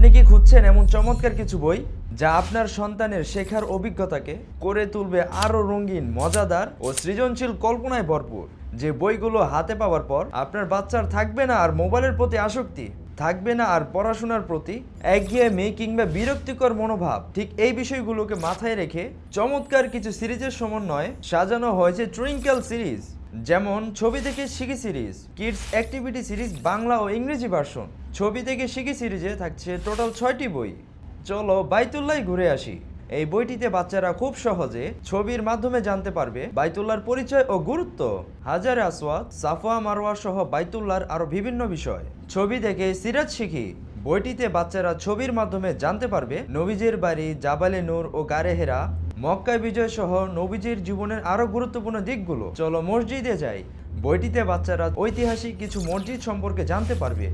আপনি কি খুঁজছেন এমন চমৎকার কিছু বই যা আপনার সন্তানের শেখার অভিজ্ঞতাকে করে তুলবে আরও রঙিন, মজাদার ও সৃজনশীল কল্পনায় ভরপুর? যে বইগুলো হাতে পাওয়ার পর আপনার বাচ্চার থাকবে না আর মোবাইলের প্রতি আসক্তি, থাকবে না আর পড়াশোনার প্রতি একঘেয়েমি কিংবা বিরক্তিকর মনোভাব। ঠিক এই বিষয়গুলোকে মাথায় রেখে চমৎকার কিছু সিরিজের সমন্বয়ে সাজানো হয়েছে টুইঙ্কেল সিরিজ। যেমন ছবি থেকে শিখি series, kids activity series Bangla ও ইংরেজি ভার্সন। ছবি থেকে শিখি সিরিজে থাকছে টোটাল 6টি বই। চলো বাইতুল্লাহ ঘুরে আসি। এই বইটিতে বাচ্চারা খুব সহজে ছবির মাধ্যমে জানতে পারবে বাইতুল্লাহর পরিচয় ও গুরুত্ব, হাজারে আসওয়াদ, সাফা মারওয়া সহ বাইতুল্লাহর আরও বিভিন্ন বিষয়। ছবি থেকে সিরাজ শিখি বইটিতে বাচ্চারা ছবির মাধ্যমে জানতে পারবে নবীজির বাড়ি, জাবালে নূর ও গারে হেরা, মক্কা বিজয় সহ নবীজির জীবনের আরও গুরুত্বপূর্ণ দিকগুলো। চলো মসজিদে যাই। বইটিতে বাচ্চারা ঐতিহাসিক কিছু মসজিদ সম্পর্কে জানতে পারবে,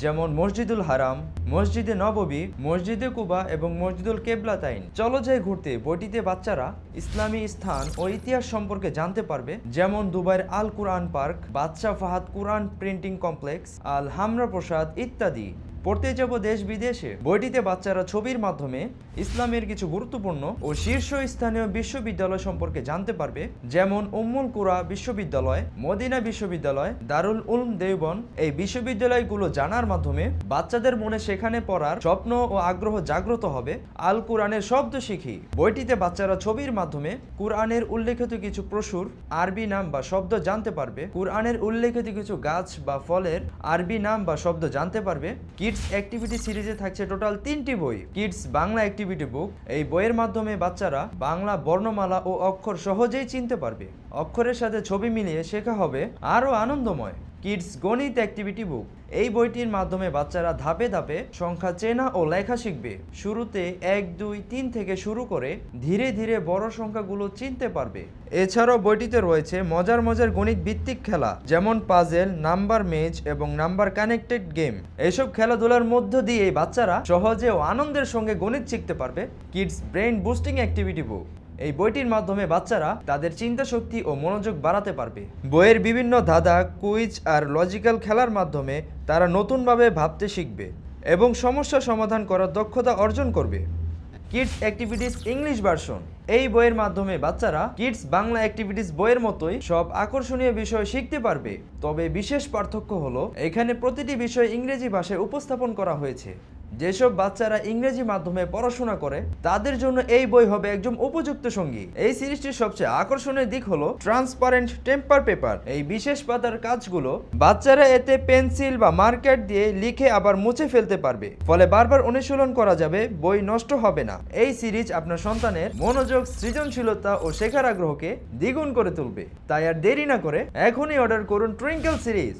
যেমন মসজিদুল হারাম, মসজিদে নববী, মসজিদে কুবা এবং মসজিদুল কেবলাতাইন। চলো যাই ঘুরতে। বইটিতে বাচ্চারা ইসলামী স্থান ও ইতিহাস সম্পর্কে জানতে পারবে, যেমন দুবাইয়ের আল কুরআন পার্ক, বাদশাহ ফাহাদ কুরআন প্রিন্টিং কমপ্লেক্স, আল হামরা প্রসাদ ইত্যাদি। পড়তে যাব দেশ বিদেশে। বইটিতে বাচ্চারা ছবির মাধ্যমে ইসলামের কিছু গুরুত্বপূর্ণ ও শীর্ষস্থানীয় বিশ্ববিদ্যালয় সম্পর্কে জানতে পারবে, যেমন উম্মুল কুরা বিশ্ববিদ্যালয়, মদিনা বিশ্ববিদ্যালয়, দারুল উলুম দেওবন্দ। এই বিশ্ববিদ্যালয়গুলো জানার মাধ্যমে বাচ্চাদের মনে সেখানে পড়ার স্বপ্ন ও আগ্রহ জাগ্রত হবে। আল কুরআনের শব্দ শিখি বইটিতে বাচ্চারা ছবির মাধ্যমে কুরআনের উল্লেখিত কিছু প্রসূর আরবি নাম বা শব্দ জানতে পারবে। কুরআনের উল্লেখিত কিছু গাছ বা ফলের আরবি নাম বা শব্দ জানতে পারবে। কিডস অ্যাক্টিভিটি সিরিজে থাকছে টোটাল 3টি বই। কিডস বাংলা অ্যাক্টিভিটি বুক, এই বইয়ের মাধ্যমে বাচ্চারা বাংলা বর্ণমালা ও অক্ষর সহজেই চিনতে পারবে। অক্ষরের সাথে ছবি মিলিয়ে শেখা হবে আরও আনন্দময়। কিডস গণিত অ্যাক্টিভিটি বুক, এই বইটির মাধ্যমে বাচ্চারা ধাপে ধাপে সংখ্যা চেনা ও লেখা শিখবে। শুরুতে 1, 2, 3 থেকে শুরু করে ধীরে ধীরে বড় সংখ্যাগুলো চিনতে পারবে। এছাড়াও বইটিতে রয়েছে মজার মজার গণিত ভিত্তিক খেলা, যেমন পাজেল, নাম্বার মেজ এবং নাম্বার কানেক্টেড গেম। এইসব খেলাধুলার মধ্য দিয়ে বাচ্চারা সহজে ও আনন্দের সঙ্গে গণিত শিখতে পারবে। Kids brain boosting activity book, এই বইটির মাধ্যমে বাচ্চারা তাদের চিন্তা শক্তি ও মনোযোগ বাড়াতে পারবে। বইয়ের বিভিন্ন ধাঁধা, কুইজ আর লজিক্যাল খেলার মাধ্যমে তারা নতুনভাবে ভাবতে শিখবে এবং সমস্যা সমাধান করার দক্ষতা অর্জন করবে। কিডস অ্যাক্টিভিটিস ইংলিশ ভার্সন, এই বইয়ের মাধ্যমে বাচ্চারা কিডস বাংলা অ্যাক্টিভিটিস বইয়ের মতোই সব আকর্ষণীয় বিষয় শিখতে পারবে। তবে বিশেষ পার্থক্য হলো এখানে প্রতিটি বিষয় ইংরেজি ভাষায় উপস্থাপন করা হয়েছে। যেসব বাচ্চারা ইংরেজি মাধ্যমে পড়াশোনা করে তাদের জন্য এই বই হবে একদম উপযুক্ত সঙ্গী। এই সিরিজটির সবচেয়ে আকর্ষণীয় দিক হলো ট্রান্সপারেন্ট টেম্পার পেপার। এই বিশেষ পাতার কাজগুলো বাচ্চারা এতে পেন্সিল বা মার্কার দিয়ে লিখে আবার মুছে ফেলতে পারবে, ফলে বারবার অনুশীলন করা যাবে, বই নষ্ট হবে না। এই সিরিজ আপনার সন্তানের মনোযোগ, সৃজনশীলতা ও শেখার আগ্রহকে দ্বিগুণ করে তুলবে। তাই আর দেরি না করে এখনই অর্ডার করুন টুইঙ্কেল সিরিজ।